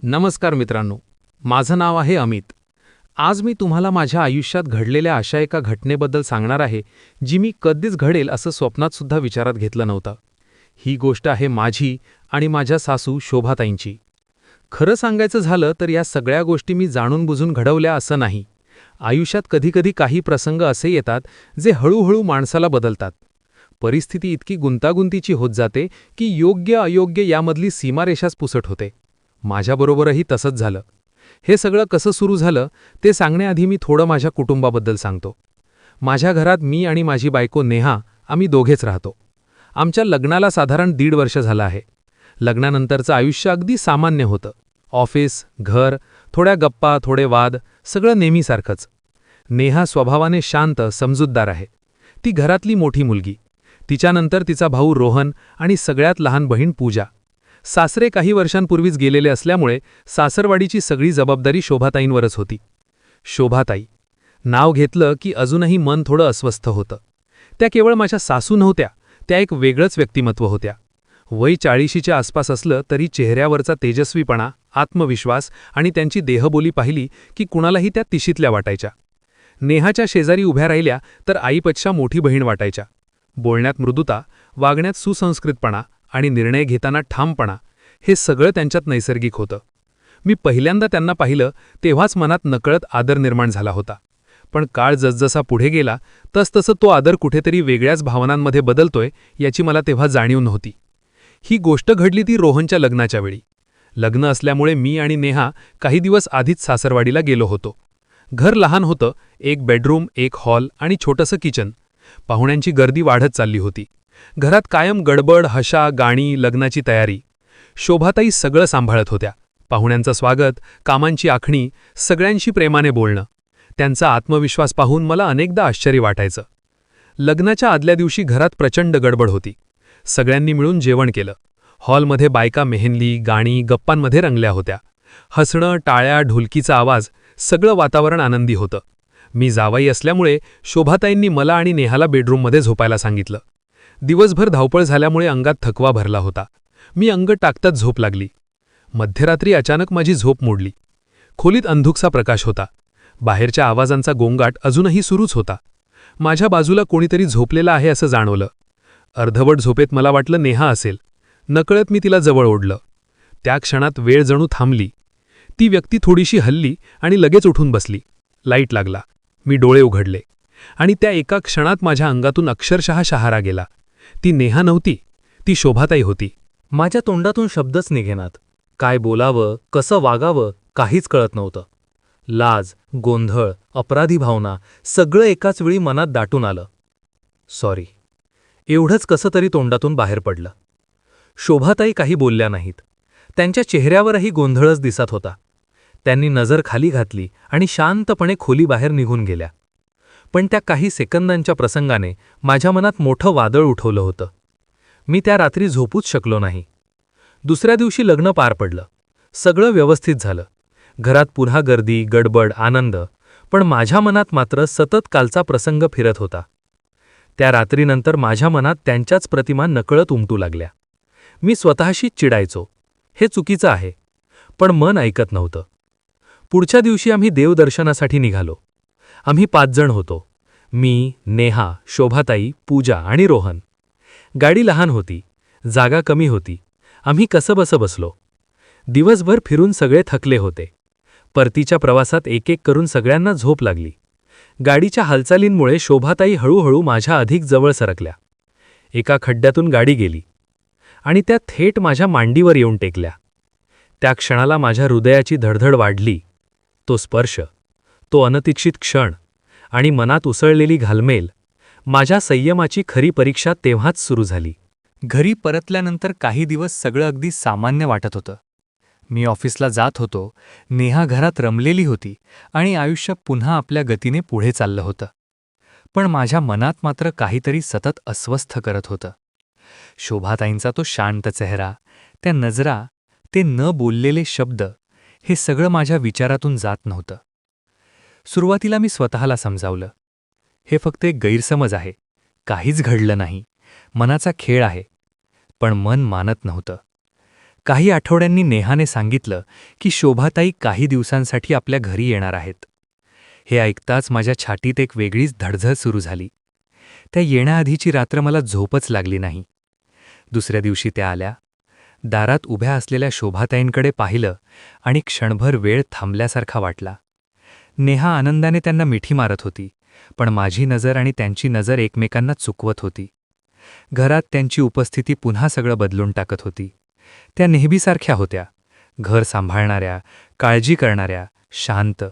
नमस्कार मित्रांनो, माझं नाव आहे अमित. आज मी तुम्हाला माझ्या आयुष्यात घडलेल्या अशा एका घटनेबद्दल सांगणार आहे, जी मी कधीच घडेल असं स्वप्नातसुद्धा विचारात घेतलं नव्हतं. ही गोष्ट आहे माझी आणि माझ्या सासू शोभाताईंची. खरं सांगायचं झालं तर या सगळ्या गोष्टी मी जाणून बुजून घडवल्या असं नाही. आयुष्यात कधीकधी काही प्रसंग असे येतात, जे हळूहळू माणसाला बदलतात. परिस्थिती इतकी गुंतागुंतीची होत जाते, की योग्य-अयोग्य यामधली सीमारेषाच पुसट होते. माझ्याबरोबरही तसंच झालं. हे सगळं कसं सुरू झालं ते सांगण्याआधी मी थोडं माझ्या कुटुंबाबद्दल सांगतो. माझ्या घरात मी आणि माझी बायको नेहा आम्ही दोघेच राहतो. आमच्या लग्नाला साधारण 1.5 वर्ष झालं आहे. लग्नानंतरचं आयुष्य अगदी सामान्य होतं. ऑफिस, घर, थोड्या गप्पा, थोडे वाद, सगळं नेहमीसारखंच. नेहा स्वभावाने शांत, समजूतदार आहे. ती घरातली मोठी मुलगी. तिच्यानंतर तिचा भाऊ रोहन आणि सगळ्यात लहान बहीण पूजा. सासरे काही वर्षांपूर्वीच गेलेले असल्यामुळे सासरवाडीची सगळी जबाबदारी शोभाताईंवरच होती. शोभाताई नाव घेतलं की अजूनही मन थोडं अस्वस्थ होतं. त्या केवळ माझ्या सासू नव्हत्या, त्या एक वेगळंच व्यक्तिमत्व होत्या. वय 40शीच्या आसपास असलं तरी चेहऱ्यावरचा तेजस्वीपणा, आत्मविश्वास आणि त्यांची देहबोली पाहिली की कुणालाही त्या तिशीतल्या वाटायच्या. नेहाच्या शेजारी उभ्या राहिल्या तर आईपेक्षा मोठी बहीण वाटायच्या. बोलण्यात मृदुता, वागण्यात सुसंस्कृतपणा आणि निर्णय घेताना ठामपणा, हे सगळं त्यांच्यात नैसर्गिक होतं. मी पहिल्यांदा त्यांना पाहिलं तेव्हाच मनात नकळत आदर निर्माण झाला होता. पण काळ जसजसा पुढे गेला तसतसं तो आदर कुठेतरी वेगळ्याच भावनांमध्ये बदलतोय याची मला तेव्हा जाणीव नव्हती. ही गोष्ट घडली ती रोहनच्या लग्नाच्या वेळी. लग्न असल्यामुळे मी आणि नेहा काही दिवस आधीच सासरवाडीला गेलो होतो. घर लहान होतं, 1 बेडरूम, 1 हॉल आणि छोटंसं किचन. पाहुण्यांची गर्दी वाढत चालली होती. घरात कायम गडबड, हशा, गाणी, लग्नाची तयारी. शोभाताई सगळं सांभाळत होत्या. पाहुण्यांचं स्वागत, कामांची आखणी, सगळ्यांशी प्रेमाने बोलणं. त्यांचा आत्मविश्वास पाहून मला अनेकदा आश्चर्य वाटायचं. लग्नाच्या आदल्या दिवशी घरात प्रचंड गडबड होती. सगळ्यांनी मिळून जेवण केलं. हॉलमध्ये बायका मेहंदी, गाणी, गप्पांमध्ये रंगल्या होत्या. हसणं, टाळ्या, ढोलकीचा आवाज, सगळं वातावरण आनंदी होतं. मी जावई असल्यामुळे शोभाताईंनी मला आणि नेहाला बेडरूममध्ये झोपायला सांगितलं. दिवसभर धावपळ झाल्यामुळे अंगात थकवा भरला होता. मी अंग टाकताच झोप लागली. मध्यरात्री अचानक माझी झोप मोडली. खोलीत अंधुकसा प्रकाश होता. बाहेरच्या आवाजांचा गोंगाट अजूनही सुरूच होता. माझ्या बाजूला कोणीतरी झोपलेलं आहे असं जाणवलं. अर्धवट झोपेत मला वाटलं नेहा असेल. नकळत मी तिला जवळ ओढलं. त्या क्षणात वेळ जणू थांबली. ती व्यक्ती थोडीशी हलली आणि लगेच उठून बसली. लाईट लागला. मी डोळे उघडले आणि त्या एका क्षणात माझ्या अंगातून अक्षरशः शहारा गेला. ती नेहा नव्हती, ती शोभाताई होती. माझ्या तोंडातून शब्दच निघेनात. काय बोलावं, कसं वागावं काहीच कळत नव्हतं. लाज, गोंधळ, अपराधी भावना सगळं एकाच वेळी मनात दाटून आलं. सॉरी, एवढंच कसं तरी तोंडातून बाहेर पडलं. शोभाताई काही बोलल्या नाहीत. त्यांच्या चेहऱ्यावरही गोंधळच दिसत होता. त्यांनी नजर खाली घातली आणि शांतपणे खोलीबाहेर निघून गेल्या. पण त्या काही सेकंदांच्या प्रसंगाने माझ्या मनात मोठं वादळ उठवलं होतं. मी त्या रात्री झोपूच शकलो नाही. दुसऱ्या दिवशी लग्न पार पडलं. सगळं व्यवस्थित झालं. घरात पुन्हा गर्दी, गडबड, आनंद. पण माझ्या मनात मात्र सतत कालचा प्रसंग फिरत होता. त्या रात्रीनंतर माझ्या मनात त्यांच्याच प्रतिमा नकळत उमटू लागल्या. मी स्वतःशीच चिडायचो, हे चुकीचं आहे. पण मन ऐकत नव्हतं. पुढच्या दिवशी आम्ही देवदर्शनासाठी निघालो. आम्ही 5 जण होतो. मी, नेहा, शोभाताई, पूजा आणि रोहन. गाडी लहान होती, जागा कमी होती. आम्ही कसंबसं बसलो. दिवसभर फिरून सगळे थकले होते. परतीच्या प्रवासात एक करून सगळ्यांना झोप लागली. गाडीच्या हालचालींमुळे शोभाताई हळूहळू माझ्या अधिक जवळ सरकल्या. एका खड्ड्यातून गाडी गेली आणि त्या थेट माझ्या मांडीवर येऊन टेकल्या. त्या क्षणाला माझ्या हृदयाची धडधड वाढली. तो स्पर्श, तो अनपेक्षित क्षण आणि मनात उसळलेली घालमेल, माझ्या संयमाची खरी परीक्षा तेव्हाच सुरू झाली. घरी परतल्यानंतर काही दिवस सगळं अगदी सामान्य वाटत होतं. मी ऑफिसला जात होतो, नेहा घरात रमलेली होती आणि आयुष्य पुन्हा आपल्या गतीने पुढे चाललं होतं. पण माझ्या मनात मात्र काहीतरी सतत अस्वस्थ करत होतं. शोभाताईंचा तो शांत चेहरा, त्या नजरा, ते न बोललेले शब्द, हे सगळं माझ्या विचारातून जात नव्हतं. सुरुवातीला मी स्वतःला समजावलं, हे फक्त एक गैरसमज आहे, काहीच घडलं नाही, मनाचा खेळ आहे. पण मन मानत नव्हतं. काही आठवड्यांनी नेहाने सांगितलं की शोभाताई काही दिवसांसाठी आपल्या घरी येणार आहेत. हे ऐकताच माझ्या छातीत एक वेगळीच धडधड सुरू झाली. त्या येण्याआधीची रात्र मला झोपच लागली नाही. दुसऱ्या दिवशी त्या आल्या. दारात उभ्या असलेल्या शोभाताईंकडे पाहिलं आणि क्षणभर वेळ थांबल्यासारखा वाटला. नेहा आनंदाने त्यांना मिठी मारत होती, पण माझी नजर आणि त्यांची नजर एकमेकांना चुकवत होती. घरात त्यांची उपस्थिती पुन्हा सगळं बदलून टाकत होती. त्या नेहमीसारख्या होत्या, घर सांभाळणाऱ्या, काळजी करणाऱ्या, शांत.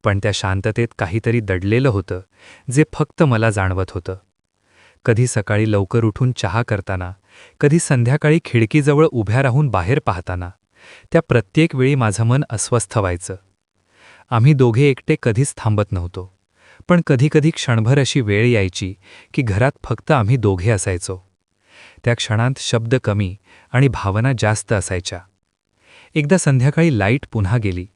पण त्या शांततेत काहीतरी दडलेलं होतं, जे फक्त मला जाणवत होतं. कधी सकाळी लवकर उठून चहा करताना, कधी संध्याकाळी खिडकीजवळ उभ्या राहून बाहेर पाहताना, त्या प्रत्येक वेळी माझं मन अस्वस्थ व्हायचं. आम्ही दोघे एकटे कधीच थांबत नव्हतो, पण कधीकधी क्षणभर अशी वेळ यायची की घरात फक्त आम्ही दोघे असायचो. त्या क्षणांत शब्द कमी आणि भावना जास्त असायच्या. एकदा संध्याकाळी लाईट पुन्हा गेली.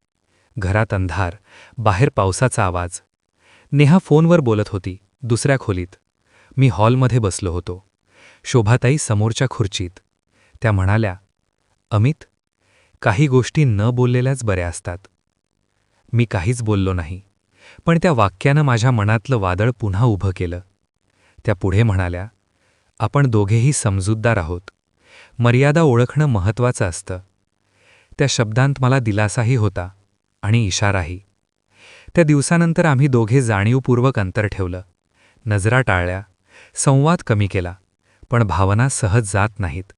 घरात अंधार, बाहेर पावसाचा आवाज. नेहा फोनवर बोलत होती, दुसऱ्या खोलीत. मी हॉलमध्ये बसलो होतो. शोभाताई समोरच्या खुर्चीत. त्या म्हणाल्या, अमित, काही गोष्टी न बोललेल्याच बऱ्या असतात. मी काहीच बोललो नाही, पण त्या वाक्यानं माझ्या मनातलं वादळ पुन्हा उभं केलं. त्या पुढे म्हणाल्या, आपण दोघेही समजूतदार आहोत. मर्यादा ओळखणं महत्त्वाचं असतं. त्या शब्दांत मला दिलासाही होता आणि इशाराही. त्या दिवसानंतर आम्ही दोघे जाणीवपूर्वक अंतर ठेवलं, नजरा टाळल्या, संवाद कमी केला, पण भावना सहज जात नाहीत.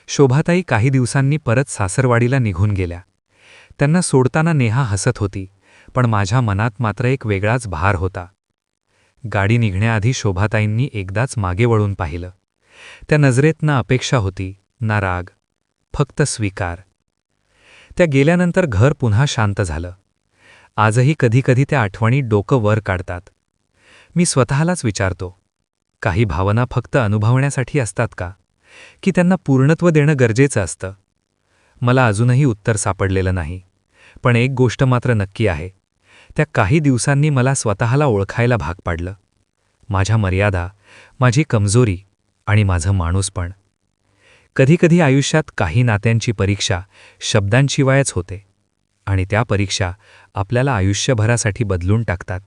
शोभाताई काही दिवसांनी परत सासरवाडीला निघून गेल्या. त्यांना सोडताना नेहा हसत होती, पण माझ्या मनात मात्र एक वेगळाच भार होता. गाडी निघण्याआधी शोभाताईंनी एकदाच मागे वळून पाहिलं. त्या नजरेत ना अपेक्षा होती, ना राग, फक्त स्वीकार. त्या गेल्यानंतर घर पुन्हा शांत झालं. आजही कधीकधी त्या आठवणी डोकं वर काढतात. मी स्वतःलाच विचारतो, काही भावना फक्त अनुभवण्यासाठी असतात का, की त्यांना पूर्णत्व देणं गरजेचं असतं? मला अजूनही उत्तर सापडलेलं नाही, पण एक गोष्ट मात्र नक्की आहे, त्या काही दिवसांनी मला स्वतःला ओळखायला भाग पाडलं. माझ्या मर्यादा, माझी कमजोरी आणि माझं माणूसपण. कधीकधी आयुष्यात काही नात्यांची परीक्षा शब्दांशिवायच होते, आणि त्या परीक्षा आपल्याला आयुष्यभरासाठी बदलून टाकतात.